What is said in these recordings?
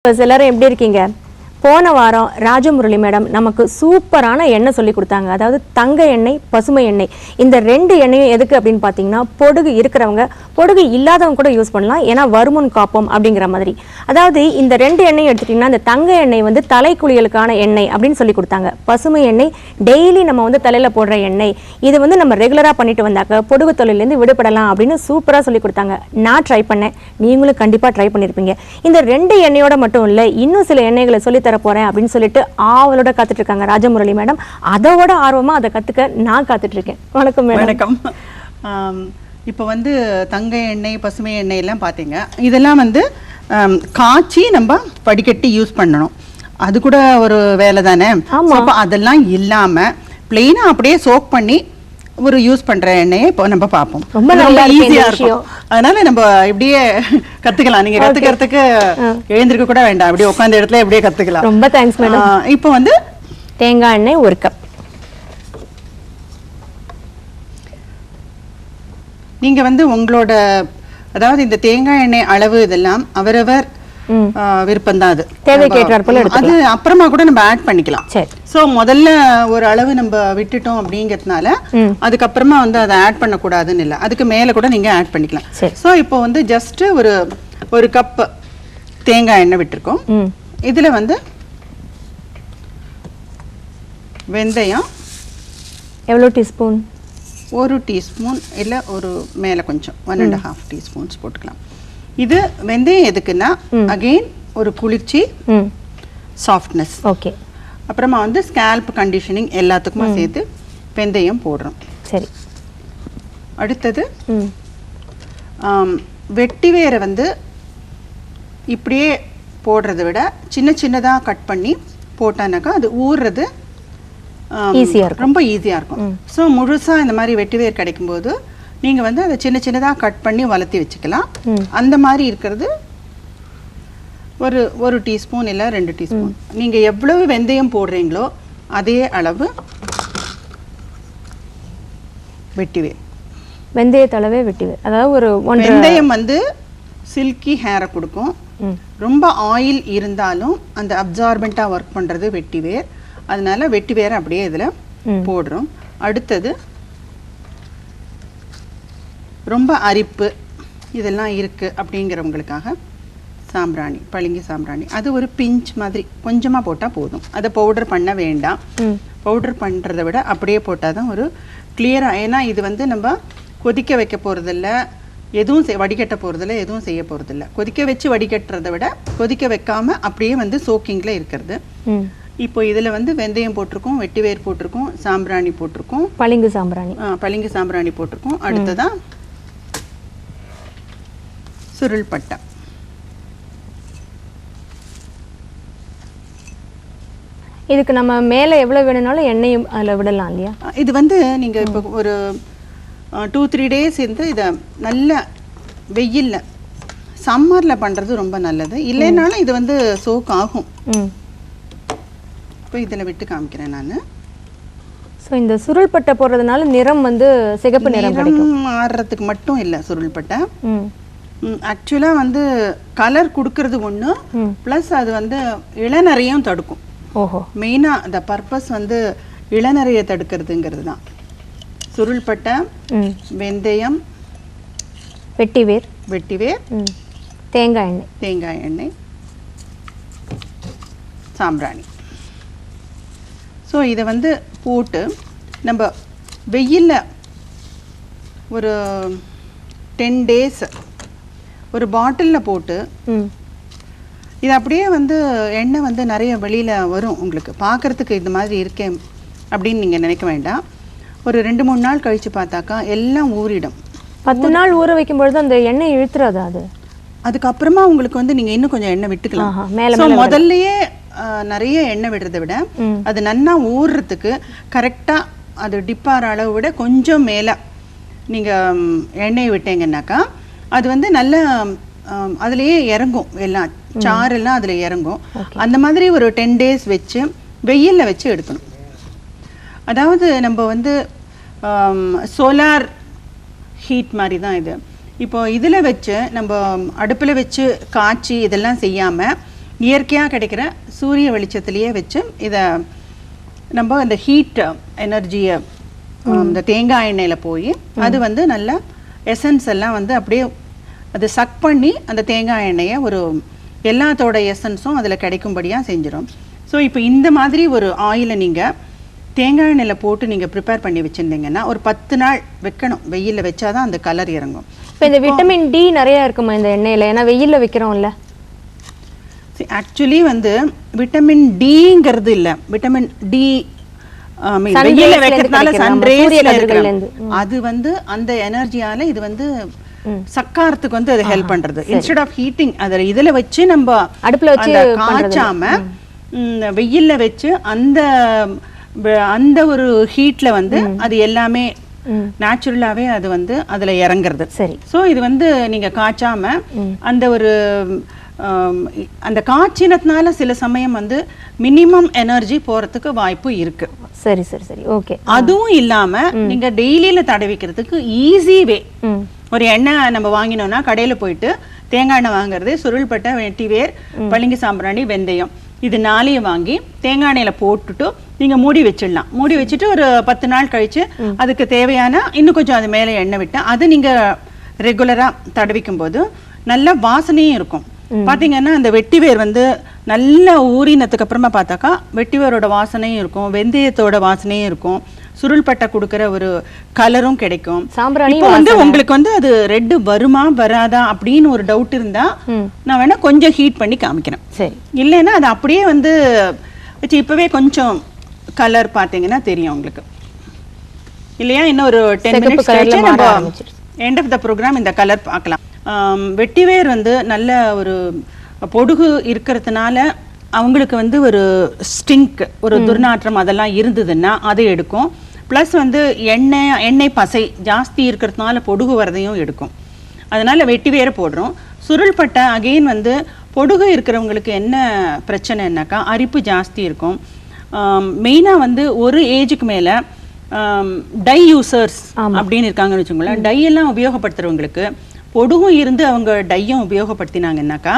எல்லாரும் எப்படி இருக்கீங்க? போன வாரம் ராஜமுரளி மேடம் நமக்கு சூப்பரான எண்ணெய் சொல்லி கொடுத்தாங்க. அதாவது தங்க எண்ணெய், பசுமை எண்ணெய். இந்த ரெண்டு எண்ணெயும் எதுக்கு அப்படின்னு பார்த்தீங்கன்னா, பொடுகு இருக்கிறவங்க, பொடுகு இல்லாதவங்க கூட யூஸ் பண்ணலாம். ஏன்னா வருமுன் காப்போம் அப்படிங்கிற மாதிரி. அதாவது இந்த ரெண்டு எண்ணெயும் எடுத்துட்டிங்கன்னா, இந்த தங்க எண்ணெய் வந்து தலைக்குளியலுக்கான எண்ணெய் அப்படின்னு சொல்லி கொடுத்தாங்க. பசுமை எண்ணெய் டெய்லி நம்ம வந்து தலையில் போடுற எண்ணெய். இது வந்து நம்ம ரெகுலராக பண்ணிட்டு வந்தாக்க பொடுகு தொழிலேருந்து விடுபடலாம் அப்படின்னு சூப்பராக சொல்லி கொடுத்தாங்க. நான் ட்ரை பண்ணேன், நீங்களும் கண்டிப்பாக ட்ரை பண்ணியிருப்பீங்க. இந்த ரெண்டு எண்ணெயோட மட்டும் இல்லை, இன்னும் சில எண்ணெய்களை சொல்லி போறேன் அப்படின்னு சொல்லிட்டு ஆவலோட காத்துட்டு இருக்காங்க ராஜமுரளி மேடம். அதோட ஆர்வமா அதை கத்துக்க நான் காத்துட்டு இருக்கேன். வணக்கம் மேடம். வணக்கம். இப்போ வந்து தங்க எண்ணெய், பசுமை எண்ணெய் எல்லாம் பார்த்தீங்க, இதெல்லாம் வந்து காய்ச்சி நம்ம வடிகட்டி யூஸ் பண்ணணும். அது கூட ஒரு வேலை தானே. அதெல்லாம் இல்லாம பிளெயினா அப்படியே சோக் பண்ணி ஒரு யூஸ் பண்ற எண்ணெயை இப்போ நம்ம பார்ப்போம். ரொம்ப ஈஸியா இருக்கும். அதனால நம்ம இப்படியே கத்துக்கலாம். நீங்க கத்துக்கிறதுக்கு எழுந்திருக்க கூட வேண்டாம், அப்படியே உட்கார்ந்த இடத்துல இப்படியே கத்துக்கலாம். ரொம்ப தேங்க்ஸ் மேடம். இப்போ வந்து தேங்காய் எண்ணெய் 1 கப். நீங்க வந்து உங்களோட, அதாவது இந்த தேங்காய் எண்ணெய் அளவு இதெல்லாம் அவரவர் விருப்பம் தான். அது அது அப்புறமா கூட நம்ம ஆட் பண்ணிக்கலாம். சோ முதல்ல ஒரு அளவு நம்ம விட்டுட்டோம் அப்படிங்கிறதுனால அதுக்கப்புறமா வந்து அதை ஆட் பண்ணக்கூடாதுன்னு இல்லை, அதுக்கு மேல கூட நீங்க ஆட் பண்ணிக்கலாம். சோ இப்போ வந்து ஜஸ்ட் ஒரு கப் தேங்காய் எண்ணெய் விட்டுருக்கோம். இதுல வந்து வெந்தயம் எவ்வளவு டீஸ்பூன்? 1 டீஸ்பூன் இல்லை ஒரு மேல கொஞ்சம் 1.5 டீஸ்பூன்ஸ் போட்டுக்கலாம். இது வெந்தயம் எதுக்குன்னா அகைன் ஒரு குளிர்ச்சி, சாஃப்ட்னஸ். ஓகே. அப்புறமா வந்து ஸ்கேல்ப் கண்டிஷனிங் எல்லாத்துக்குமா சேர்த்து வெந்தயம் போடுறோம். சரி. அடுத்தது வெட்டி வேரை வந்து இப்படியே போடுறத விட சின்ன சின்னதாக கட் பண்ணி போட்டானாக்கா அது ஊறுறது ரொம்ப ஈஸியாக இருக்கும். ஸோ முழுசாக இந்த மாதிரி வெட்டி வேர் கிடைக்கும்போது நீங்க வந்து அதை சின்ன சின்னதாக கட் பண்ணி வளர்த்தி வச்சுக்கலாம். அந்த மாதிரி இருக்கிறது ஒரு டீஸ்பூன் இல்லை 2 டீஸ்பூன். நீங்க எவ்வளவு வெந்தயம் போடுறீங்களோ அதே அளவு வெட்டிவேர். வெந்தயத்தளவே வெட்டிவேர். அதாவது ஒரு வெந்தயம் வந்து சில்கி ஹேரை கொடுக்கும். ரொம்ப ஆயில் இருந்தாலும் அந்த அப்சார்பெண்டா ஒர்க் பண்றது வெட்டிவேர். அதனால வெட்டிவேரை அப்படியே இதுல போடுறோம். அடுத்தது ரொம்ப அரிப்பு இதெல்லாம் இருக்கு அப்படிங்கிறவங்களுக்காக சாம்பிராணி, பளிங்கு சாம்பிராணி. அது ஒரு பிஞ்ச் மாதிரி கொஞ்சமா போட்டா போதும். அதை பவுடர் பண்ண வேண்டாம். பவுடர் பண்றதை விட அப்படியே போட்டாதான் ஒரு கிளியரா. ஏன்னா இது வந்து நம்ம கொதிக்க வைக்க போறதில்ல, எதுவும் வடிகட்ட போறதில்ல, எதுவும் செய்ய போறதில்ல. கொதிக்க வச்சு வடிகட்டுறதை விட கொதிக்க வைக்காம அப்படியே வந்து சோக்கிங்ல இருக்கிறது. இப்போ இதுல வந்து வெந்தயம் போட்டிருக்கோம், வெட்டிவேர் போட்டிருக்கோம், சாம்பிராணி போட்டிருக்கோம், பளிங்கு சாம்பிராணி போட்டிருக்கோம். அடுத்ததான் சுருள் பட்டை. இதுக்கு நம்ம மேல எவ்வளவு வேணும்னாலும் எண்ணெயும் அதில் விடலாம் இல்லையா? இது வந்து நீங்க இப்போ ஒரு 2-3 டேஸ் இருந்து இதை நல்ல வெயில்ல சம்மர்ல பண்றது ரொம்ப நல்லது. இல்லைனாலும் இது வந்து சோக் ஆகும். இப்போ இதில் விட்டு காமிக்கிறேன் நான். ஸோ இந்த சுருள்பட்டை போடுறதுனால நிறம் வந்து சிகப்பு நிறம் கிடைக்கும். மாறுறதுக்கு மட்டும் இல்லை சுருள்பட்டை. ஆக்சுவலாக வந்து கலர் கொடுக்கறது ஒன்று, ப்ளஸ் அது வந்து இளநரையும் தடுக்கும். ஓஹோ. மெயினாக அந்த பர்பஸ் வந்து இளநரையை தடுக்கிறதுங்கிறது தான். சுருள்பட்டை, வெந்தயம், வெட்டிவேர், தேங்காய் எண்ணெய், சாம்பிராணி. ஸோ இதை வந்து போட்டு நம்ம வெயிலில் ஒரு 10 டேஸ் ஒரு பாட்டிலில் போட்டு இது அப்படியே வந்து எண்ணெய் வந்து நிறைய வெளியில் வரும். உங்களுக்கு பார்க்குறதுக்கு இந்த மாதிரி இருக்கேன் அப்படின்னு நீங்கள் நினைக்க வேண்டாம். ஒரு 2-3 நாள் கழித்து பார்த்தாக்கா எல்லாம் ஊறிடும். 10 நாள் ஊற வைக்கும்பொழுது அந்த எண்ணெய் இழுத்துறாது. அது அதுக்கப்புறமா உங்களுக்கு வந்து நீங்கள் இன்னும் கொஞ்சம் எண்ணெய் விட்டுக்கலாம். முதல்லையே நிறைய எண்ணெய் விடுறதை விட அது நன்னா ஊறுறதுக்கு கரெக்டாக அது டிப்பார அளவு விட கொஞ்சம் மேலே நீங்கள் எண்ணெய் விட்டீங்கன்னாக்கா அது வந்து நல்ல அதுலேயே இறங்கும், எல்லாம் சாரெல்லாம் அதில் இறங்கும். அந்த மாதிரி ஒரு 10 டேஸ் வச்சு வெயிலில் வச்சு எடுக்கணும். அதாவது நம்ம வந்து சோலார் ஹீட் மாதிரி தான் இது. இப்போ இதில் வச்சு நம்ம அடுப்பில் வச்சு காய்ச்சி இதெல்லாம் செய்யாமல் இயற்கையாக கிடைக்கிற சூரிய வெளிச்சத்திலேயே வச்சு இதை நம்ம அந்த ஹீட் எனர்ஜியை இந்த தேங்காய் எண்ணெயில் போய் அது வந்து நல்ல எசன்ஸ் எல்லாம் வந்து அப்படியே அது சக் பண்ணி அந்த தேங்காய் எண்ணெயை ஒரு எல்லாத்தோட எசன்ஸும் அதில் கிடைக்கும்படியாக செஞ்சிடும். ஸோ இப்போ இந்த மாதிரி ஒரு ஆயிலை நீங்கள் தேங்காய் எண்ணெயில் போட்டு நீங்கள் ப்ரிப்பேர் பண்ணி வச்சுருந்தீங்கன்னா ஒரு 10 நாள் வைக்கணும். வெயிலில் வச்சாதான் அந்த கலர் இறங்கும். இப்போ இந்த விட்டமின் டி நிறைய இருக்குமா இந்த எண்ணெயில்? ஏன்னா வெயிலில் வைக்கிறோம்ல. ஆக்சுவலி வந்து விட்டமின் டிங்கிறது இல்லை, விட்டமின் டி வெயில்ல வைக்கிறதுனால சன்ரேஸ்ல இருக்கு. அது வந்து அந்த எனர்ஜியால இது வந்து சக்காரத்துக்கு வந்து அது ஹெல்ப் பண்றது. இன்ஸ்டெட் ஆஃப் ஹீட்டிங் அதை இதுல வச்சு நம்ம அடுப்புல வச்சு காய்ச்சாம வெயில்ல வச்சு அந்த அந்த ஒரு ஹீட்ல வந்து அது எல்லாமே நேச்சுரலாவே அது வந்து அதுல இறங்குறது. சரி. ஸோ இது வந்து நீங்க காய்ச்சாம அந்த ஒரு அந்த காய்ச்சினதுனால சில சமயம் வந்து மினிமம் எனர்ஜி போறதுக்கு வாய்ப்பு இருக்கு. சரி சரி சரி, ஓகே. அதுவும் இல்லாம நீங்க டெய்லியில தடவிக்கிறதுக்கு ஈஸி வே. ஒரு எண்ணெய் நம்ம வாங்கினோம்னா கடையில போயிட்டு தேங்காய் எண்ணெய் வாங்குறது, சுருள்பட்டை, வெட்டிவேர், பளிங்கு சாம்பிராணி, வெந்தயம் இது 4 வாங்கி தேங்காய் எண்ணெயில போட்டுட்டு நீங்க மூடி வச்சிடலாம். மூடி வச்சுட்டு ஒரு 10 நாள் கழிச்சு அதுக்கு தேவையான இன்னும் கொஞ்சம் அது மேலே எண்ணெய் விட்டு அது நீங்க ரெகுலரா தடவிக்கும் போது நல்ல வாசனையும் இருக்கும். பாத்தீங்கன்னா அந்த வெட்டிவேர் வந்து நல்ல ஊறினதுக்கு அப்புறமா பார்த்தாக்கா வெட்டிவேரோட வாசனையும் இருக்கும், வெந்தயத்தோட வாசனையும் இருக்கும், சுருள்பட்டை கொடுக்குற ஒரு கலரும் கிடைக்கும். இப்போ வந்து உங்களுக்கு வந்து அது ரெட் வருமா வராதா அப்படின்னு ஒரு டவுட் இருந்தா நான் வேணா கொஞ்சம் ஹீட் பண்ணி காமிக்கிறேன். சரி. இல்லைன்னா அது அப்படியே வந்து வச்சு இப்பவே கொஞ்சம் கலர் பார்த்தீங்கன்னா தெரியும் உங்களுக்கு இல்லையா. இன்னும் ஒரு 10 மினிட்ஸ் கழிச்சு நம்ம எண்ட் ஆஃப் த ப்ரோக்ராம் இந்த கலர் பார்க்கலாம். வெட்டிவேர் வந்து நல்ல ஒரு பொடுகு இருக்கிறதுனால அவங்களுக்கு வந்து ஒரு ஸ்டிங்க், ஒரு துர்நாற்றம் அதெல்லாம் இருந்ததுன்னா அதை எடுக்கும். ப்ளஸ் வந்து எண்ணெய் பசை ஜாஸ்தி இருக்கிறதுனால பொடுகு வரதையும் எடுக்கும். அதனால வெட்டிவேரை போடுறோம். சுருள்பட்டை அகெயின் வந்து பொடுகு இருக்கிறவங்களுக்கு என்ன பிரச்சனைனாக்கா அரிப்பு ஜாஸ்தி இருக்கும். மெயினாக வந்து ஒரு ஏஜுக்கு மேலே டை யூசர்ஸ் அப்படின்னு இருக்காங்கன்னு வச்சுக்கோங்களேன். டை எல்லாம் உபயோகப்படுத்துறவங்களுக்கு பொடுகும் இருந்து அவங்க டையும் உபயோகப்படுத்தினாங்கன்னாக்கா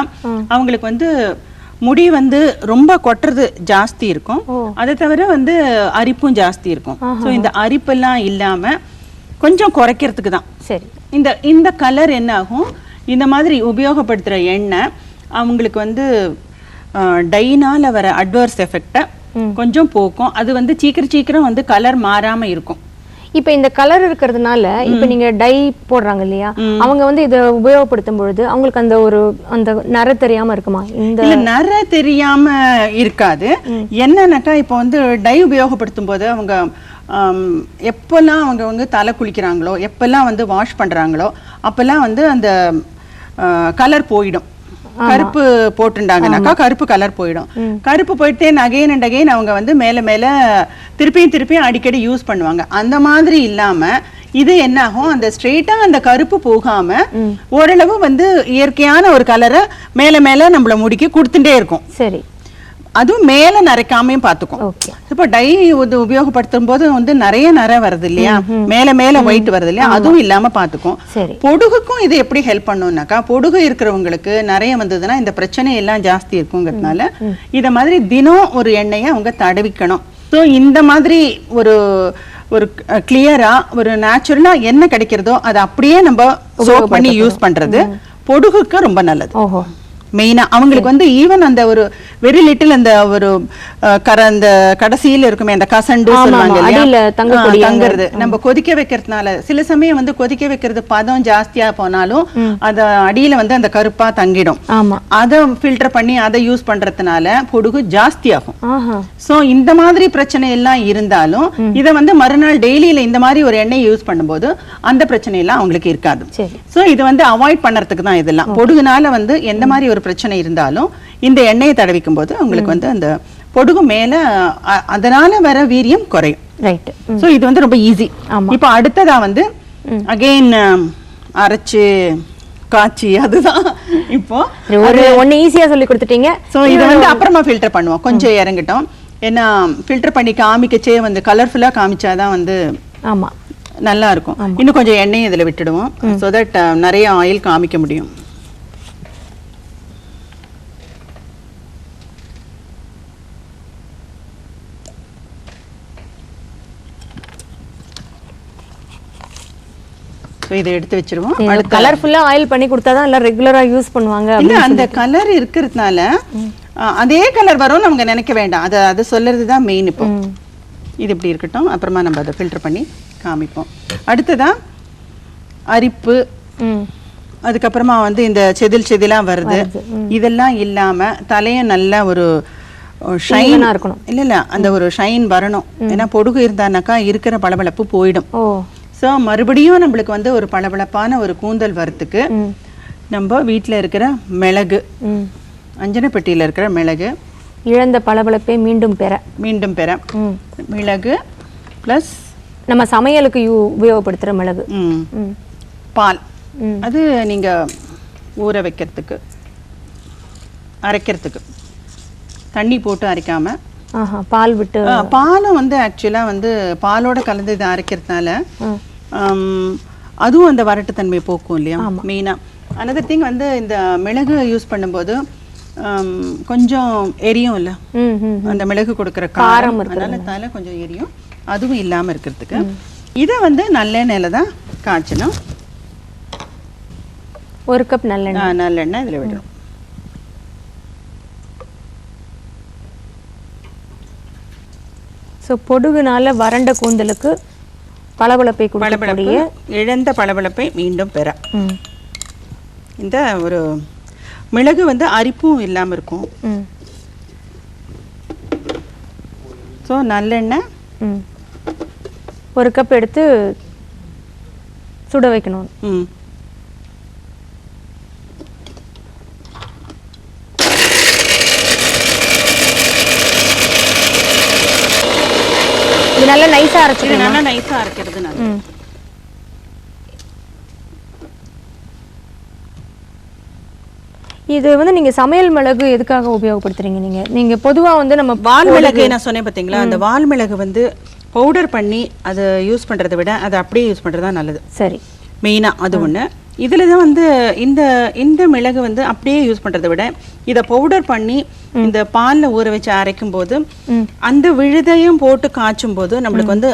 அவங்களுக்கு வந்து முடி வந்து ரொம்ப கொட்டுறது ஜாஸ்தி இருக்கும். அதை தவிர வந்து அரிப்பும் ஜாஸ்தி இருக்கும். ஸோ இந்த அரிப்பெல்லாம் இல்லாம கொஞ்சம் குறைக்கிறதுக்கு தான். சரி. இந்த கலர் என்ன ஆகும், இந்த மாதிரி உபயோகப்படுத்துற எண்ணெய் அவங்களுக்கு வந்து டைனால வர அட்வர்ஸ் எஃபெக்டை கொஞ்சம் போக்கும். அது வந்து சீக்கிரம் வந்து கலர் மாறாம இருக்கும். இப்ப இந்த கலர் இருக்கிறதுனால இப்ப நீங்க டை போடுறாங்க இல்லையா, அவங்க வந்து இதை உபயோகப்படுத்தும் பொழுது அவங்களுக்கு அந்த நர தெரியாம இருக்குமா? இந்த நர தெரியாம இருக்காது. என்னன்னாக்கா இப்போ வந்து டை உபயோகப்படுத்தும் போது அவங்க எப்பெல்லாம் அவங்க வந்து தலை குளிக்கிறாங்களோ, எப்பெல்லாம் வந்து வாஷ் பண்றாங்களோ அப்பெல்லாம் வந்து அந்த கலர் போயிடும். கருப்பு போட்டுட்டாங்கனாக்கா கருப்பு கலர் போயிடும். கருப்பு போயிட்டே அகைன் அண்ட் அகைன் அவங்க வந்து மேல திருப்பியும் அடிக்கடி யூஸ் பண்ணுவாங்க. அந்த மாதிரி இல்லாம இது என்ன ஆகும், அந்த ஸ்ட்ரெயிட்டா அந்த கருப்பு போகாம ஓரளவு வந்து இயற்கையான ஒரு கலரை மேல நம்மள முடிக்க கொடுத்துட்டே இருக்கும். சரி. அதுவும் மேல நரைக்காமையும் பார்த்துக்கும். இப்போ டை உபயோகப்படுத்தும் போது வந்து நிறைய நரை வருது இல்லையா, மேல ஒயிட் வருது இல்லையா, அதுவும் இல்லாம பார்த்துக்கும். பொடுகுக்கும் இது எப்படி ஹெல்ப் பண்ணும்னாக்கா, பொடுகு இருக்கிறவங்களுக்கு நிறைய வந்ததுன்னா இந்த பிரச்சனை எல்லாம் ஜாஸ்தி இருக்குங்கிறதுனால இத மாதிரி தினம் ஒரு எண்ணெயை அவங்க தடவிக்கணும். ஸோ இந்த மாதிரி ஒரு கிளியரா ஒரு நேச்சுரலா என்ன கிடைக்கிறதோ அதை அப்படியே நம்ம சோக் பண்ணி யூஸ் பண்றது பொடுகுக்கு ரொம்ப நல்லது. மெயினா அவங்களுக்கு வந்து ஈவன் அந்த ஒரு வெரி லிட்டில் அந்த ஒரு அந்த கடைசியில இருக்குமே அந்த கசண்டு சொல்லுவாங்க இல்லையா, தங்குறது நம்ம கொதிக்க வைக்கிறதுனால சில சமயம் வந்து கொதிக்க வைக்கிறது பதம் ஜாஸ்தியா போனாலும் அத அடியில வந்து அந்த கருப்பா தங்கிடும். அதை ஃபில்டர் பண்ணி அதை யூஸ் பண்றதுனால பொடுகு ஜாஸ்தி ஆகும். சோ இந்த மாதிரி பிரச்சனை எல்லாம் இருந்தாலும் இதை வந்து மறுநாள் டெய்லியில இந்த மாதிரி ஒரு எண்ணெய் யூஸ் பண்ணும்போது அந்த பிரச்சனை எல்லாம் அவங்களுக்கு இருக்காது. சோ இது வந்து அவாய்ட் பண்றதுக்கு தான் இதெல்லாம். பொடுகுனால வந்து எந்த மாதிரி ஒரு பிரச்சனை இருந்தாலும் இந்த எண்ணெயை தடவிக்கும் போது உங்களுக்கு வந்து அந்த பொடுகு மேல அதனால வர வீரியம் குறையும். ரைட். சோ இது வந்து ரொம்ப ஈஸி. இப்போ அடுத்ததா வந்து அகைன் அரைச்சு காய்ச்சி அதுதான் இப்போ ஒன்னு ஈஸியா சொல்லி கொடுத்துட்டீங்க. சோ இது வந்து அப்புறமா ஃபில்டர் பண்ணுவோம், கொஞ்சம் இறங்கட்டும். ஏன்னா ஃபில்டர் பண்ணி காமிக்கச்சே வந்து கலர்ஃபுல்லா காமிச்சாதான் வந்து ஆமா நல்லா இருக்கும். இன்னும் கொஞ்சம் எண்ணெய் இதுல விட்டுடுவோம், சோ தட் நிறைய ஆயில் காமிக்க முடியும். ஸோ இதை எடுத்து வச்சிருவோம். கலர்ஃபுல்லா ஆயில் பண்ணி கொடுத்தாதான் எல்லாம் ரெகுலரா யூஸ் பண்ணுவாங்க. இல்ல அந்த கலர் இருக்கிறதுனால அதே கலர் வரும்னு நமக்கு நினைக்க வேண்டாம். அது சொல்றது தான் மெயின். இப்போ இது இப்படி இருக்கட்டும், அப்புறமா நம்ம அதை ஃபில்டர் பண்ணி காமிப்போம். அடுத்ததா அரிப்பு, அதுக்கப்புறமா வந்து இந்த செதிலா வருது, இதெல்லாம் இல்லாம தலையும் நல்ல ஒரு ஷைனா இருக்கணும். இல்ல அந்த ஒரு ஷைன் வரணும். ஏன்னா பொடுகு இருந்தானாக்கா இருக்கிற பளபளப்பு போயிடும். ஸோ மறுபடியும் நம்மளுக்கு வந்து ஒரு பளபளப்பான ஒரு கூந்தல் வரத்துக்கு நம்ம வீட்டில் இருக்கிற மிளகு, அஞ்சனப்பட்டியில் இருக்கிற மிளகு, இழந்த பளபளப்பை மீண்டும் பெற மிளகு ப்ளஸ் நம்ம சமையலுக்கு உபயோகப்படுத்துகிற மிளகு, பால். அது நீங்கள் ஊற வைக்கிறதுக்கு, அரைக்கிறதுக்கு தண்ணி போட்டு அரைக்காமல் பால் விட்டு, பாலும் வந்து ஆக்சுவலாக வந்து பாலோட கலந்து இதை அரைக்கிறதுனால அதுவும் அந்த வரட்டுத்தன்மை போக்கும் இல்லையா மெயினாக. அனதர் திங் வந்து இந்த மிளகு யூஸ் பண்ணும்போது கொஞ்சம் எரியும் இல்லை, அந்த மிளகு கொடுக்குற காரம், அதனால தலை கொஞ்சம் எரியும். அதுவும் இல்லாமல் இருக்கிறதுக்கு இதை வந்து நல்லெண்ணெயில் தான் காய்ச்சணும். 1 கப் நல்லெண்ணெய் இதில் விடணும். ஸோ பொடுகுனால வறண்ட கூந்தலுக்கு பளபளப்பை கொடுக்கக்கூடிய, இழந்த பளபளப்பை மீண்டும் பெற இந்த ஒரு மிளகு வந்து அரிப்பும் இல்லாமல் இருக்கும். ஸோ நல்லெண்ணெய் 1 கப் எடுத்து சுட வைக்கணும். இது நல்லா நைஸா அரைச்சிடணும். நல்லா நைஸா அரைக்கிறது நல்லது. இது வந்து நீங்க சமையல் மிளகு எதுக்காக உபயோகப்படுத்துறீங்க? நீங்க பொதுவா வந்து நம்ம வால் மிளகு நான் சொன்னேன் பாத்தீங்களா, அந்த வால் மிளகு வந்து பவுடர் பண்ணி அதை யூஸ் பண்றதை விட அதை அப்படியே யூஸ் பண்றதா நல்லது. சரி, மெயினா அது ஒண்ணு. இதுல தான் வந்து இந்த மிளகு வந்து அப்படியே யூஸ் பண்றதை விட இதை பவுடர் பண்ணி இந்த பால்ல ஊற வச்சு அரைக்கும் போது அந்த விழுதையும் போட்டு காய்ச்சும் போது நம்மளுக்கு வந்து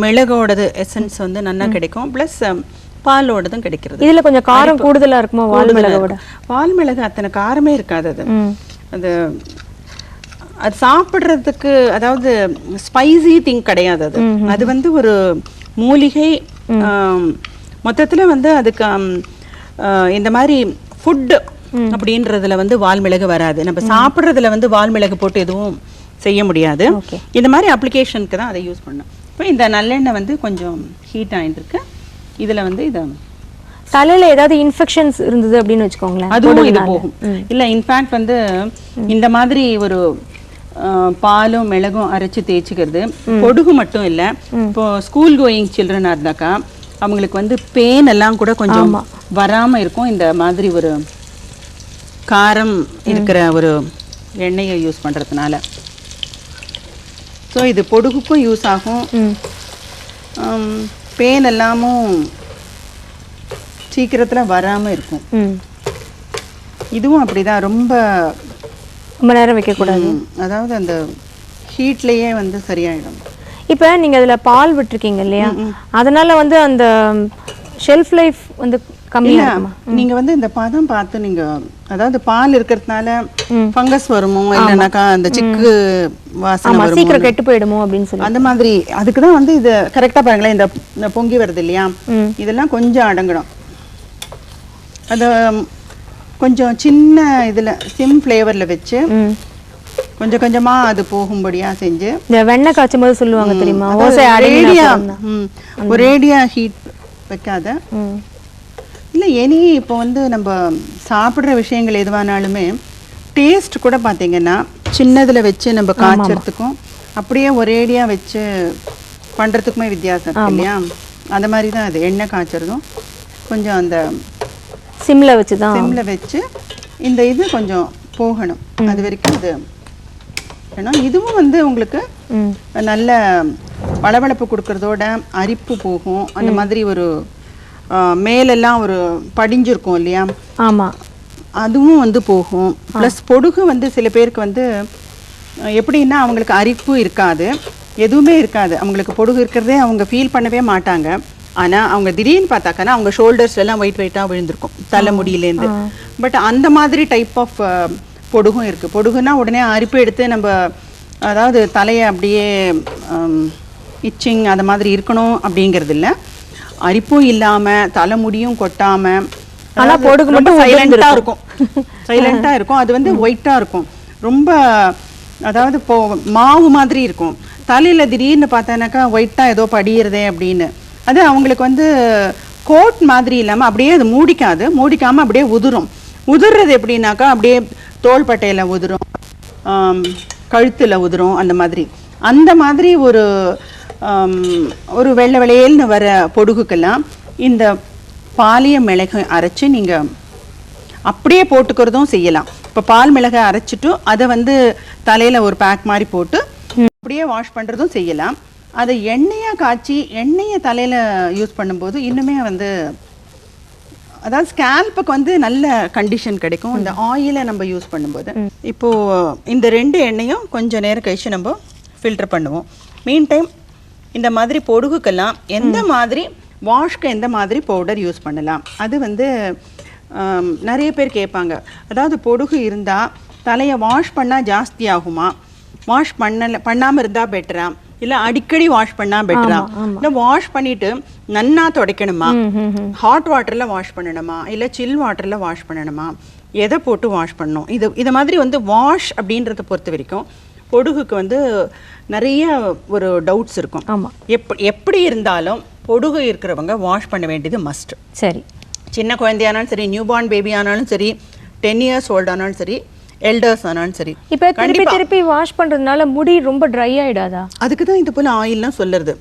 மிளகோடது எசன்ஸ் வந்து நல்லா கிடைக்கும். பிளஸ் பாலோடதும் கிடைக்கிறது. இதுல கொஞ்சம் காரம் கூடுதலா இருக்குமா வால் மிளகோட? வால் மிளகு அத்தனை காரமே இருக்காது. அது அது சாப்பிட்றதுக்கு, அதாவது ஸ்பைசி திங் கிடையாது. அது வந்து ஒரு மூலிகை. மொத்தத்துல வந்து அதுக்கு இந்த மாதிரி ஃபுட் அப்படின்றதுல வந்து வால் மிளகு வராது. நம்ம சாப்பிட்றதுல வந்து வால் மிளகு போட்டு எதுவும் செய்ய முடியாது. இந்த மாதிரி அப்ளிகேஷனுக்கு தான் அதை யூஸ் பண்ணணும். இப்போ இந்த நல்லெண்ணெய் வந்து கொஞ்சம் ஹீட் ஆகிட்டு இருக்கு. இதுல வந்து இதை தலையில ஏதாவது இன்ஃபெக்ஷன்ஸ் இருந்தது அப்படின்னு வச்சுக்கோங்களேன், அதுவும் இது போகும். இல்ல இன்ஃபேக்ட் வந்து இந்த மாதிரி ஒரு பாலும் மிளகும் அரைச்சு தேய்ச்சிக்கிறது பொடுகு மட்டும் இல்ல, இப்போ ஸ்கூல் கோயிங் சில்ட்ரனா இருந்தாக்கா அவங்களுக்கு வந்து பெயின் எல்லாம் கூட கொஞ்சம் வராம இருக்கும். இந்த மாதிரி ஒரு காரம் இருக்கிற ஒரு எண்ணெயை யூஸ் பண்றதுனால. ஸோ இது பொடுகுக்கும் யூஸ் ஆகும். பெயின் எல்லாமும் சீக்கிரத்துல வராம இருக்கும். இதுவும் அப்படிதான், ரொம்ப நேரம் வைக்க கூடாது. அதாவது அந்த ஹீட்லயே வந்து சரியாயிடும். இப்போ நீங்க அதுல பால் விட்டுருக்கீங்க இல்லையா, அதனால வந்து அந்த ஷெல்ஃப் லைஃப் வந்து கம்மியா இருக்குமா? நீங்க வந்து இந்த பதம் பார்த்து நீங்க, அதாவது பால் இருக்கிறதுனால ஃபங்கஸ் வருமோ இல்லைனாக்கா அந்த சிக்கு வாசனை வருமோ, சீக்கிரம் கெட்டு போயிடுமோ அப்படின்னு சொல்லி அந்த மாதிரி. அதுக்கு தான் வந்து இது கரெக்டா பாருங்களேன், இந்த பொங்கி வருது இல்லையா, இதெல்லாம் கொஞ்சம் அடங்கணும். அது கொஞ்சம் சின்ன இதுல சிம் ஃப்ளேவர்ல வச்சு கொஞ்சம் கொஞ்சமா அது போகும்படியா செஞ்சு, இந்த வெண்ணெய் காய்ச்சும் போது சொல்லுவாங்க தெரியுமா, ஒரேடியா ஹீட் வைக்காத. இல்ல எனி இப்போ வந்து நம்ம சாப்பிட்ற விஷயங்கள் எதுவானாலுமே டேஸ்ட் கூட பார்த்தீங்கன்னா சின்னதுல வச்சு நம்ம காய்ச்சறதுக்கும் அப்படியே ஒரேடியா வச்சு பண்றதுக்குமே வித்தியாசம் இருக்கு இல்லையா. அந்த மாதிரி தான் அது எண்ணெய் காய்ச்சறதும் கொஞ்சம் அந்த சிம்ல வச்சு இந்த இது கொஞ்சம் போகணும். அது வரைக்கும் அது இதுவும் வந்து உங்களுக்கு நல்ல பளபளப்பு கொடுக்கறதோட அரிப்பு போகும். அந்த மாதிரி ஒரு மேலெல்லாம் ஒரு படிஞ்சிருக்கும் இல்லையா, அதுவும் வந்து போகும். ப்ளஸ் பொடுகு வந்து சில பேருக்கு வந்து எப்படின்னா அவங்களுக்கு அரிப்பு இருக்காது, எதுவுமே இருக்காது. அவங்களுக்கு பொடுகு இருக்கிறதே அவங்க ஃபீல் பண்ணவே மாட்டாங்க. ஆனால் அவங்க திடீர்னு பார்த்தாக்கன்னா அவங்க ஷோல்டர்ஸ்லாம் வெயிட்டாக விழுந்திருக்கும் தலை முடியிலேருந்து. பட் அந்த மாதிரி டைப் ஆஃப் பொடுகும் இருக்குது. பொடுகுன்னா உடனே அரிப்பு எடுத்து நம்ம அதாவது தலையை அப்படியே இச்சிங் அது மாதிரி இருக்கணும் அப்படிங்கிறது இல்லை. அரிப்பும் இல்லாமல் தலைமுடியும் கொட்டாமல் ஆனால் பொடுகு மட்டும் சைலண்டாக இருக்கும். சைலண்டாக இருக்கும். அது வந்து ஒயிட்டாக இருக்கும். ரொம்ப அதாவது இப்போ மாவு மாதிரி இருக்கும். தலையில் திடீர்னு பார்த்தானாக்கா ஒயிட்டாக ஏதோ படிகிறதே அப்படின்னு. அது அவங்களுக்கு வந்து கோட் மாதிரி இல்லாமல் அப்படியே அது மூடிக்காமல் அப்படியே உதிரும். உதிர்றது எப்படின்னாக்கா அப்படியே தோள்பட்டையில் உதிரும், கழுத்தில் உதிரும். அந்த மாதிரி ஒரு வெள்ளை வெளையல்னு வர பொடுகுக்கெல்லாம் இந்த பாலிய மிளகு அரைச்சி நீங்கள் அப்படியே போட்டுக்கிறதும் செய்யலாம். இப்போ பால் மிளகை அரைச்சிட்டு அதை வந்து தலையில் ஒரு பேக் மாதிரி போட்டு அப்படியே வாஷ் பண்ணுறதும் செய்யலாம். அதை எண்ணெயாக காய்ச்சி எண்ணெயை தலையில் யூஸ் பண்ணும்போது இன்னுமே வந்து அதாவது ஸ்கேல்புக்கு வந்து நல்ல கண்டிஷன் கிடைக்கும் இந்த ஆயிலை நம்ம யூஸ் பண்ணும்போது. இப்போது இந்த 2 எண்ணெயும் கொஞ்சம் நேரம் கழிச்சு நம்ம ஃபில்டர் பண்ணுவோம். மீன் டைம் இந்த மாதிரி பொடுகுக்கெல்லாம் எந்த மாதிரி வாஷ்க்கு எந்த மாதிரி பவுடர் யூஸ் பண்ணலாம், அது வந்து நிறைய பேர் கேட்பாங்க. அதாவது பொடுகு இருந்தால் தலையை வாஷ் பண்ணால் ஜாஸ்தி ஆகுமா, வாஷ் பண்ணாமல் இருந்தால் பெட்டரா, இல்லை அடிக்கடி வாஷ் பண்ணால் பெட்டரா, இல்லை வாஷ் பண்ணிட்டு நன்னா துடைக்கணுமா, ஹாட் வாட்டரில் வாஷ் பண்ணணுமா, இல்லை சில் வாட்டரில் வாஷ் பண்ணணுமா, எதை போட்டு வாஷ் பண்ணணும், இது மாதிரி வந்து வாஷ் அப்படின்றத பொறுத்த வரைக்கும் பொடுகுக்கு வந்து நிறைய ஒரு டவுட்ஸ் இருக்கும். எப்படி இருந்தாலும் பொடுகு இருக்கிறவங்க வாஷ் பண்ண வேண்டியது மஸ்ட். சரி, சின்ன குழந்தையானாலும் சரி, நியூ பார்ன் பேபி ஆனாலும் சரி, 10 இயர்ஸ் ஓல்ட் ஆனாலும் சரி, எல்டர்ஸ் ஆனாலும் சரி. இப்போ திருப்பி வாஷ் பண்றதுனால முடி ரொம்ப ட்ரை ஆயிடாதா? அதுக்கு தான் இது போல ஆயில்லாம் சொல்லுறது.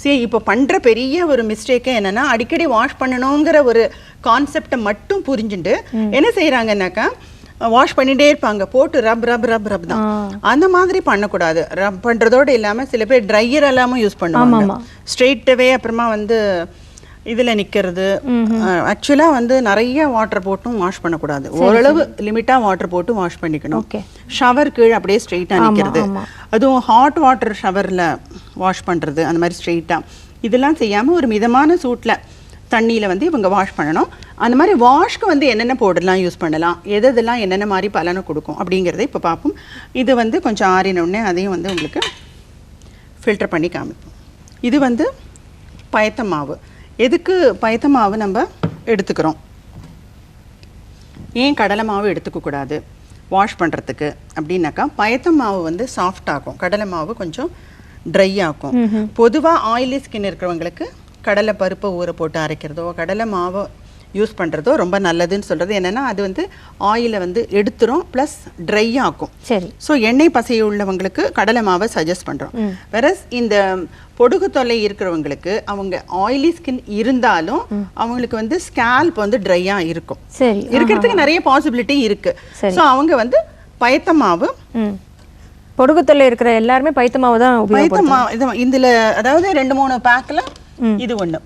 சரி, இப்போ பண்ற பெரிய ஒரு மிஸ்டேக்கே என்னன்னா அடிக்கடி வாஷ் பண்ணணுங்கிற ஒரு கான்செப்டை மட்டும் புரிஞ்சுட்டு என்ன செய்யறாங்கன்னாக்கா வாஷ் பண்ணிட்டே இருப்பாங்க, போட்டு ரப் ரப் ரப் ரப் தான். அந்த மாதிரி பண்ணக்கூடாது. ரப் பண்றதோட இல்லாம சில பேர் ட்ரையர் எல்லாமே யூஸ் பண்ணுவாங்க. ஸ்ட்ரெயிட்டவே அப்புறமா வந்து இதுல நிக்கிறது. ஆக்சுவலா வந்து நிறைய வாட்டர் போட்டும் வாஷ் பண்ணக்கூடாது. ஓரளவு லிமிட்டா வாட்டர் போட்டு வாஷ் பண்ணிக்கணும். ஷவர் கீழே அப்படியே ஸ்ட்ரெயிட்டா நிக்கிறது, அதுவும் ஹாட் வாட்டர் ஷவர்ல வாஷ் பண்றது, அந்த மாதிரி ஸ்ட்ரெயிட்டா இதெல்லாம் செய்யாம ஒரு மிதமான சூட்ல தண்ணியில் வந்து இவங்க வாஷ் பண்ணணும். அந்த மாதிரி வாஷ்க்கு வந்து என்னென்ன பவுடர்லாம் யூஸ் பண்ணலாம், எதெல்லாம் என்னென்ன மாதிரி பலனை கொடுக்கும் அப்படிங்கிறத இப்போ பார்ப்போம். இது வந்து கொஞ்சம் ஆறினோடனே அதையும் வந்து உங்களுக்கு ஃபில்டர் பண்ணி காமிப்போம். இது வந்து பயத்த மாவு. எதுக்கு பயத்த மாவு நம்ம எடுத்துக்கிறோம், ஏன் கடலை மாவு எடுத்துக்கக்கூடாது வாஷ் பண்ணுறதுக்கு அப்படின்னாக்கா, பயத்த மாவு வந்து சாஃப்ட் ஆகும், கடலை மாவு கொஞ்சம் ட்ரை ஆகும். பொதுவாக ஆயிலி ஸ்கின் இருக்கிறவங்களுக்கு கடலை பருப்பை ஊற போட்டு அரைக்கிறதோ கடலை மாவை யூஸ் பண்ணுறதோ ரொம்ப நல்லதுன்னு சொல்கிறது என்னென்னா, அது வந்து ஆயிலை வந்து எடுத்துரும், ப்ளஸ் ட்ரை ஆக்கும். சரி, ஸோ எண்ணெய் பசை உள்ளவங்களுக்கு கடலை மாவை சஜஸ்ட் பண்ணுறோம். வெரஸ் இந்த பொடுகு தொல்லை இருக்கிறவங்களுக்கு அவங்க ஆயிலி ஸ்கின் இருந்தாலும் அவங்களுக்கு வந்து ஸ்கேல்ப் வந்து ட்ரையாக இருக்கும். சரி, இருக்கிறதுக்கு நிறைய பாசிபிலிட்டி இருக்குது. ஸோ அவங்க வந்து பயத்த மாவு, பொடுகு தொல்லை இருக்கிற எல்லாருமே பயத்த மாவு தான் பயத்த மாவு இதில் அதாவது 2-3 பேக்கில் இது ஒண்ணு.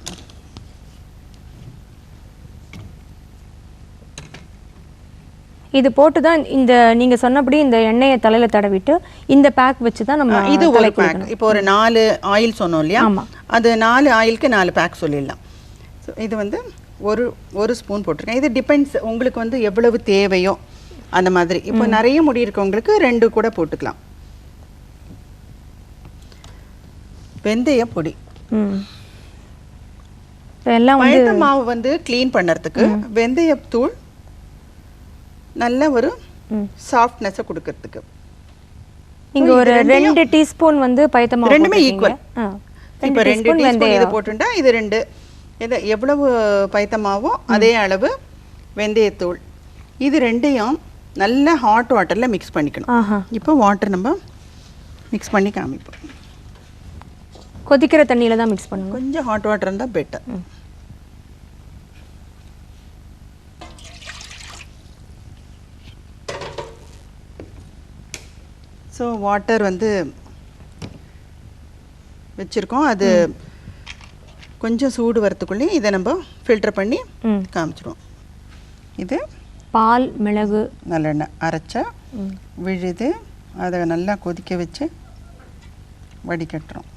இது போட்டு தான் இந்த நீங்க சொன்னபடி இந்த எண்ணெயை தலையில தடவிட்டு இந்த பேக் வச்சு தான் நம்ம இது ஒரு பேக். இப்போ ஒரு 4 ஆயில் சொன்னோம் இல்லையா, அது 4 ஆயிலுக்கு 4 பேக் சொல்லிடலாம். ஸோ இது வந்து ஒரு ஸ்பூன் போட்டிருக்கேன். இது டிபெண்ட்ஸ் உங்களுக்கு வந்து எவ்வளவு தேவையோ அந்த மாதிரி. இப்போ நிறைய முடி இருக்கவங்களுக்கு 2 கூட போட்டுக்கலாம். வெந்தய பொடி. பயத்த மாவு வந்து க்ளீன் பண்ணுறதுக்கு வெந்தயத்தூள் நல்ல ஒரு சாஃப்ட்னஸ் கொடுக்கிறதுக்கு நீங்க ஒரு 2 டீஸ்பூன் வந்து பயத்த மாவு, ரெண்டுமே ஈக்குவல். இப்போ 2 டீஸ்பூன் இது போட்டுட்டா இது 2 எவ்வளவு பயத்த மாவோ அதே அளவு வெந்தயத்தூள். இது ரெண்டையும் நல்ல ஹாட் வாட்டர்ல மிக்ஸ் பண்ணிக்கணும். இப்போ வாட்டர் நம்ம மிக்ஸ் பண்ணி காமிப்போம். கொதிக்கிற தண்ணியில தான் மிக்ஸ் பண்ணணும். கொஞ்சம் ஹாட் வாட்டர் இருந்தால் பெட்டர். ஸோ வாட்டர் வந்து வச்சுருக்கோம். அது கொஞ்சம் சூடு வரத்துக்குள்ளே இதை நம்ம ஃபில்டர் பண்ணி காமிச்சிடுவோம். இது பால் மிளகு நல்லெண்ணெய் அரைச்சா விழுது, அதை நல்லா கொதிக்க வச்சு வடிகட்டுறோம்.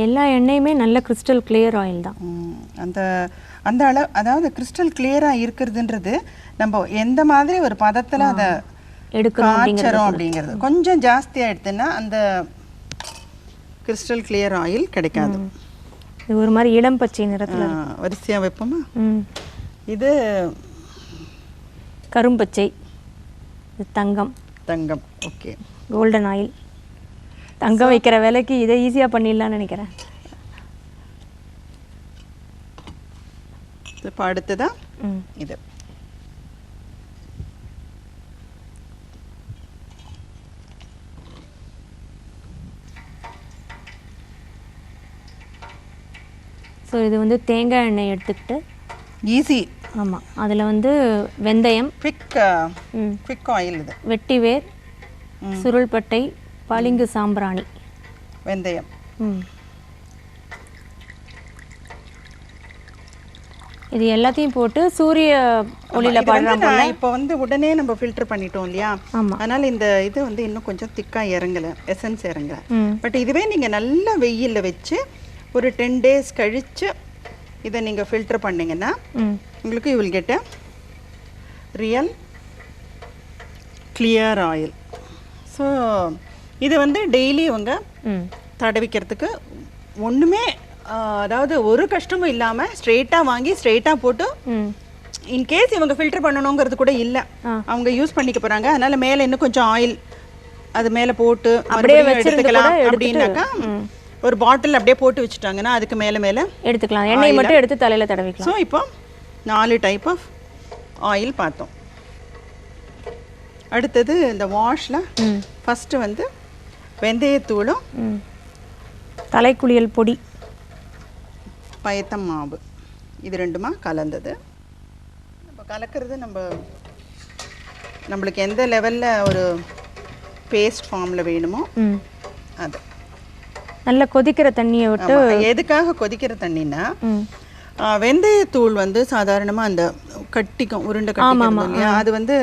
எல்லா எண்ணெயுமே நல்ல கிறிஸ்டல் கிளியர் ஆயில் தான். அந்த அந்த அளவு, அதாவது கிறிஸ்டல் கிளியராக இருக்கிறதுன்றது நம்ம எந்த மாதிரி ஒரு பதத்தில் அதை காய்ச்சறோம் அப்படிங்கிறது. கொஞ்சம் ஜாஸ்தியாக எடுத்துன்னா அந்த கிறிஸ்டல் கிளியர் ஆயில் கிடைக்காது. இது ஒரு மாதிரி இளம் பச்சை நிறத்தில் வரிசையாக வைப்போமா? இது கரும்பச்சை, இது தங்கம். தங்கம், ஓகே. Golden oil. தங்கம் வைக்கிற வேலைக்கு இதை ஈஸியாக பண்ணிடலாம்னு நினைக்கிறேன். இப்போ அடுத்ததா இது ஸோ இது வந்து தேங்காய் எண்ணெய் எடுத்துக்கிட்டு ஈஸி. ஆமாம், அதில் வந்து வெந்தயம், குவிக் ஆயில், இது வெட்டிவேர், சுருள்பட்டை, பளிங்கு சாம்பிராணி, வெந்தயம். இது எல்லாத்தையும் போட்டு சூரிய ஒளியில படுறோம். இப்போ வந்து உடனே நம்ம ஃபில்டர் பண்ணிட்டோம் இல்லையா? அதனால இந்த இது வந்து இன்னும் கொஞ்சம் திக்கா இறங்கல, எசன்ஸ் இறங்கல. பட் இதுவே நீங்க நல்ல வெயில்ல வச்சு ஒரு 10 days கழிச்சு இதை நீங்க ஃபில்டர் பண்ணீங்கன்னா உங்களுக்கு you will get a real clear oil. So இது வந்து டெய்லி அவங்க தடவிக்கிறதுக்கு ஒண்ணுமே, அதாவது ஒரு கஷ்டமும் இல்லாம ஸ்ட்ரெயிட்டா வாங்கி ஸ்ட்ரெயிட்டா போட்டு இன்கேஸ் இவங்க ஃபில்டர் பண்ணணுங்கிறது கூட இல்லை, அவங்க யூஸ் பண்ணிக்க போறாங்க. அதனால மேல இன்னும் கொஞ்சம் ஆயில் அது மேல போட்டு அப்படியே எடுத்துக்கலாம். அப்படின்னாக்கா ஒரு பாட்டில் அப்படியே போட்டு வச்சுட்டாங்கன்னா அதுக்கு மேல மேல எடுத்துக்கலாம், எண்ணெய் மட்டும் எடுத்து தலையில தடவிக்கலாம். ஸோ இப்போ 4 டைப் ஆஃப் ஆயில் பார்த்தோம். அடுத்தது இந்த வாஷ்ல ஃபர்ஸ்ட் வந்து வெந்தயத்தூளும் தலைக்குளியல் பொடி, பயத்தம் மாவு, இது ரெண்டுமா கலந்தது. நம்ம கலக்கிறது நம்மளுக்கு எந்த லெவலில் ஒரு பேஸ்ட் ஃபார்மில் வேணுமோ அது. நல்லா கொதிக்கிற தண்ணியை விட்டு. எதுக்காக கொதிக்கிற தண்ணின்னா, வெந்தயத்தூள் வந்து சாதாரணமாக அந்த கட்டிக்கும், உருண்டை கட்டிக்கும் இல்லையா, அது வந்து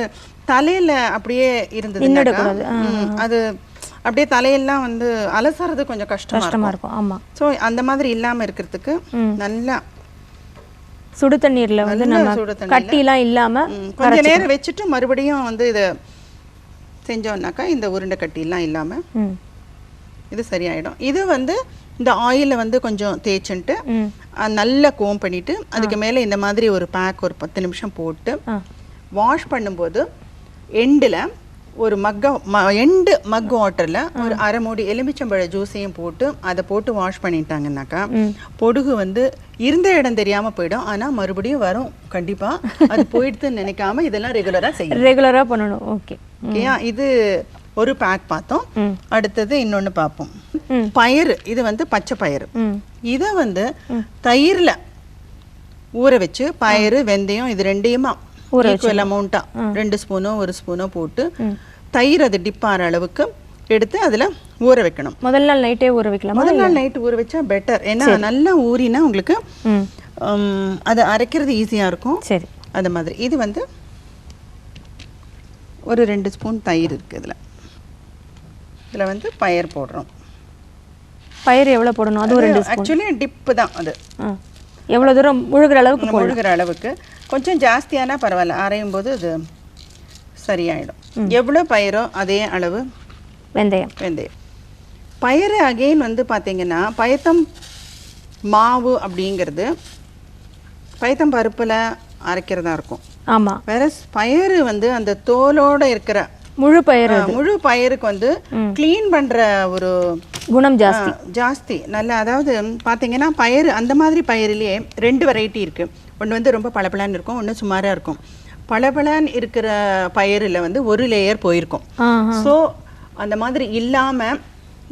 தலையில் அப்படியே இருந்தது, அது அப்படியே தலையெல்லாம் வந்து அலசறது கொஞ்சம் கஷ்டமா இருக்கும். ஆமா. ஸோ அந்த மாதிரி இல்லாம இருக்கிறதுக்கு நல்லா சுடு தண்ணீர்ல வந்து நம்ம கட்டிலாம் இல்லாம கொஞ்ச நேரம் வச்சுட்டு மறுபடியும் வந்து இதை செஞ்சோம்னாக்கா இந்த உருண்டை கட்டிலாம் இல்லாம இது சரியாயிடும். இது வந்து இந்த ஆயில வந்து கொஞ்சம் தேய்ச்சிட்டு நல்லா கோம் பண்ணிட்டு அதுக்கு மேல இந்த மாதிரி ஒரு பேக் ஒரு 10 நிமிஷம் போட்டு வாஷ் பண்ணும்போது எண்டில் ஒரு எண்டு மக் வாட்டரில் ஒரு அரை மூடி எலுமிச்சம்பழ ஜூஸையும் போட்டு அதை போட்டு வாஷ் பண்ணிட்டாங்கன்னாக்கா பொடுகு வந்து இருந்த இடம் தெரியாம போயிடும். ஆனா மறுபடியும் வரும் கண்டிப்பா. அது போயிடுதுன்னு நினைக்காம இதெல்லாம் ரெகுலரா பண்ணணும். ஓகே, இது ஒரு பேக் பார்த்தோம். அடுத்தது இன்னொன்னு பார்ப்போம். பயிறு, இது வந்து பச்சை பயிறு. இதை வந்து தயிர்ல ஊற வச்சு பயிறு வெந்தயம் இது ரெண்டையுமா ஈக்குவல் அமௌண்ட்டா 2 ஸ்பூனோ 1 ஸ்பூனோ போட்டு தயிர் அது டிப் ஆகிற அளவுக்கு எடுத்து அதுல ஊற வைக்கணும். முதல் நாள் நைட்டே ஊற வைக்கலாம். முதல் நாள் நைட் ஊற வச்சா பெட்டர். ஏன்னா நல்லா ஊறினா உங்களுக்கு அது அரைக்கிறது ஈஸியா இருக்கும். சரி, அது மாதிரி. இது வந்து ஒரு 2 ஸ்பூன் தயிர் இருக்கு. இதுல வந்து பயிர் போடுறோம். பயிர் எவ்வளவு போடணும்? அது ஒரு 2 ஸ்பூன். ஆக்சுவலி டிப் தான் அது. எவ்வளவு தூரம் முழுகிற அளவுக்கு கொஞ்சம் ஜாஸ்தியானா பரவாயில்ல, அரையும் போது அது சரியாயிடும். எவ்வளவு பயிரோ அதே அளவு வெந்தயம். பயிறு அகைன் வந்து பாத்தீங்கன்னா பயத்தம் மாவு அப்படிங்கிறது பயத்தம் பருப்புல அரைக்கிறதா இருக்கும். ஆமா. வேற பயிறு வந்து அந்த தோலோட இருக்கிற முழு பயிருக்கு வந்து கிளீன் பண்ற ஒரு குணம் ஜாஸ்தி. நல்ல, அதாவது பாத்தீங்கன்னா பயிறு அந்த மாதிரி பயிரிலேயே 2 வெரைட்டி இருக்கு. ஒன்று வந்து ரொம்ப பளபளன்னு இருக்கும், ஒன்று சுமாரா இருக்கும். பளபளன்னு இருக்கிற பயிரில் வந்து ஒரு லேயர் போயிருக்கும். ஸோ அந்த மாதிரி இல்லாம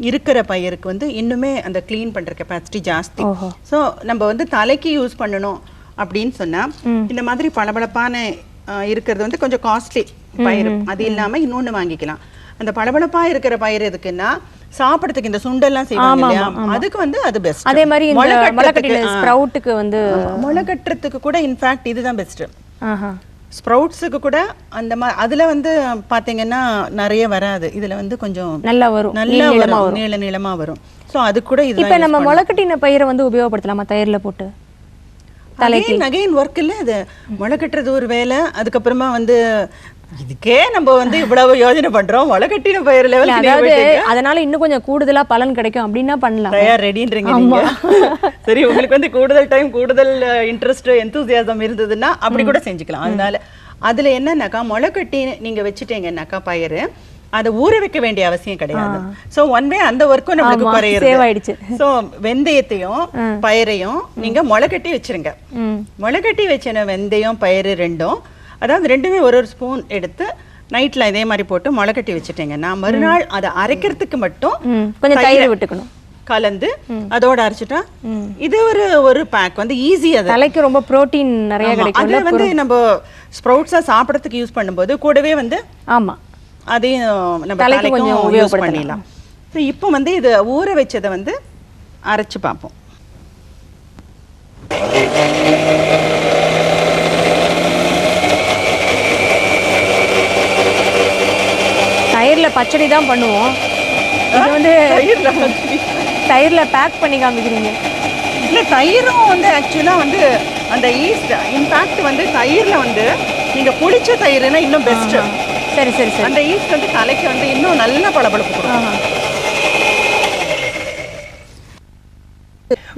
இருக்கிற பயிருக்கு வந்து இன்னுமே அந்த கிளீன் பண்ற கெப்பாசிட்டி ஜாஸ்தி. ஸோ நம்ம வந்து தலைக்கு யூஸ் பண்ணணும் அப்படின்னு சொன்னா இந்த மாதிரி பளபளப்பான இருக்கிறது வந்து கொஞ்சம் காஸ்ட்லி பயிர். அது இல்லாம இன்னொன்னு வாங்கிக்கலாம். அந்த பளபளப்பா இருக்கிற பயிர் எதுக்குன்னா சாப்பிடுறதுக்கு இந்த சுண்டெல்லாம் செய்வாங்க இல்லையா, அதுக்கு வந்து அது பெஸ்ட். அதே மாதிரி முளைக்கட்டின ஸ்ப்ரவுட்டுக்கு வந்து முளைக்கட்டுறதுக்கு கூட இன்ஃபேக்ட் இதுதான் பெஸ்ட். ஸ்ப்ரவுட்ஸுக்கு கூட அந்த மாதிரி அதுல வந்து பாத்தீங்கன்னா நிறைய வராது. இதுல வந்து கொஞ்சம் நல்லா வரும், நீள நீளமா வரும். ஸோ அது கூட இது இப்போ நம்ம முளைக்கட்டின பயிரை வந்து உபயோகப்படுத்தலாமா தயிர்ல போட்டு? அகைன் ஒர்க் இல்லை அது. முளை கட்டுறது ஒரு வேலை. அதுக்கப்புறமா வந்து இதுக்கே நம்ம வந்து இவ்வளவு யோஜனை பண்றோம், முளை கட்டின பயிர் லெவல். அதாவது அதனால இன்னும் கொஞ்சம் கூடுதலா பலன் கிடைக்கும் அப்படின்னா பண்ணலாம். தயார் ரெடின்றீங்க நீங்க. சரி, உங்களுக்கு வந்து கூடுதல் டைம், கூடுதல் இன்ட்ரெஸ்ட், எந்தூசியாசம் இருந்ததுன்னா அப்படி கூட செஞ்சுக்கலாம். அதனால அதுல என்னன்னாக்கா முளை கட்டி நீங்க வச்சுட்டீங்கன்னாக்கா பயிர் அதை ஊற வைக்க வேண்டிய அவசியம் கிடையாது. சோ ஒன் வே அந்த ஒர்க்கும் நமக்கு குறையுது. சோ வெந்தயத்தையும் பயிரையும் நீங்க முளை கட்டி வச்சிருங்க. முளை கட்டி வச்ச வெந்தயம் பயிறு ரெண்டும், அதாவது ரெண்டுமே ஒரு ஸ்பூன் எடுத்து நைட்ல இதே மாதிரி போட்டு முளை கட்டி வச்சுட்டீங்கன்னா மறுநாள் அதை அரைக்கிறதுக்கு மட்டும் கொஞ்சம் தயிர் விட்டுக்கணும், கலந்து அதோட அரைச்சிட்டா இது ஒரு பேக் வந்து ஈஸி. அது தலைக்கு ரொம்ப புரோட்டீன் நிறைய கிடைக்கும். அது வந்து நம்ம ஸ்ப்ரவுட்ஸா சாப்பிடறதுக்கு யூஸ் பண்ணும்போது கூடவே வந்து ஆமா அதையும் நம்ம தலைக்கும் யூஸ் பண்ணிடலாம். ஸோ இப்போ வந்து இது ஊற வச்சதை வந்து அரைச்சு பார்ப்போம். தயிர்ல பச்சடி தான் பண்ணுவோம், இது வந்து தயிர்ல பேக் பண்ணி காமிக்கிறீங்க. இல்லை, தயிரும் வந்து ஆக்சுவலா வந்து அந்த ஈஸ்ட் இன்ஃபேக்ட் வந்து தயிர்ல வந்து நீங்க புளிச்ச தயிர்னா இன்னும் பெஸ்ட். சரி சரி சரி. அந்த ஈஸ்ட் வந்து தலைக்கு வந்து இன்னும் நல்ல பளபளப்பு கொடுக்கும்.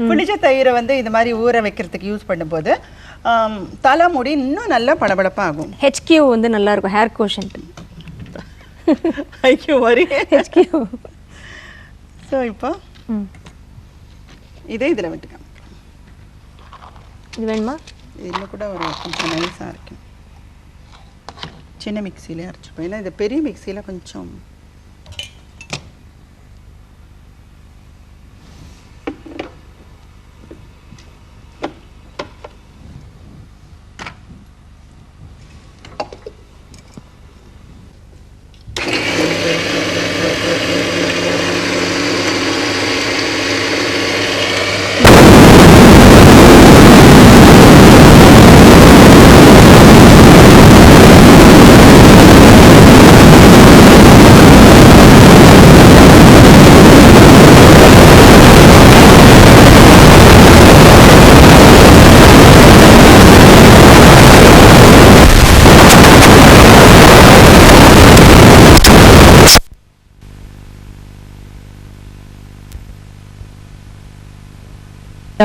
புளிச்ச தயிரை வந்து இந்த மாதிரி ஊற வைக்கிறதுக்கு யூஸ் பண்ணும்போது தலைமுடி இன்னும் நல்ல பளபளப்பாகும். HQ வந்து நல்லா இருக்கும், ஹேர் கோஷன்ட். ஐயோ வரி HQ. ஸோ இப்போ இதே இதில் விட்டுக்க. இது வேணுமா? இதில் கூட ஒரு கொஞ்சம் நைஸாக இருக்கும். சின்ன மிக்சியிலே அரைச்சிப்போம், ஏன்னா இது பெரிய மிக்சியில் கொஞ்சம்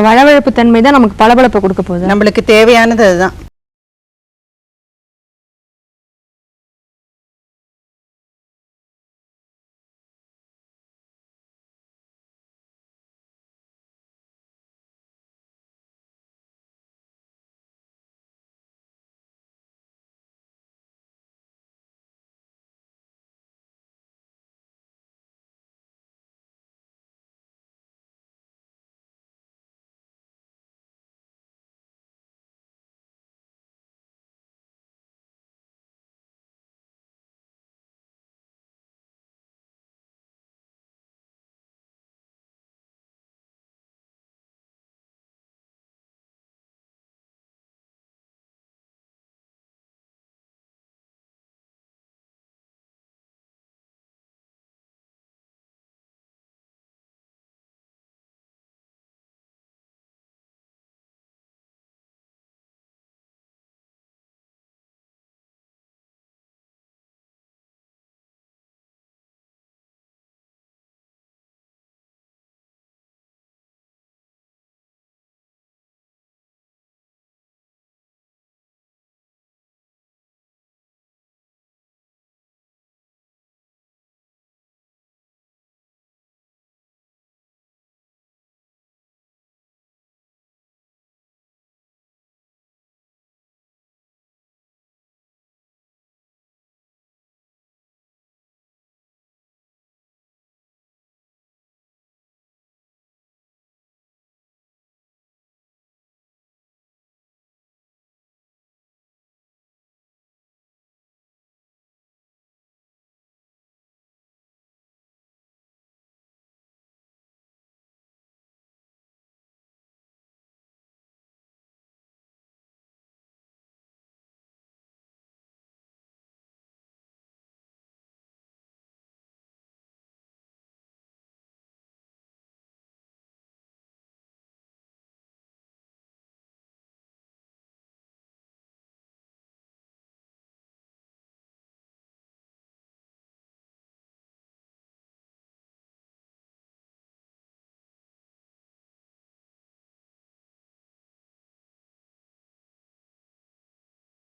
வளவழப்பு தன்மை தான் நமக்கு பளபளப்பு கொடுக்க போகுது. நம்மளுக்கு தேவையானது அதுதான்.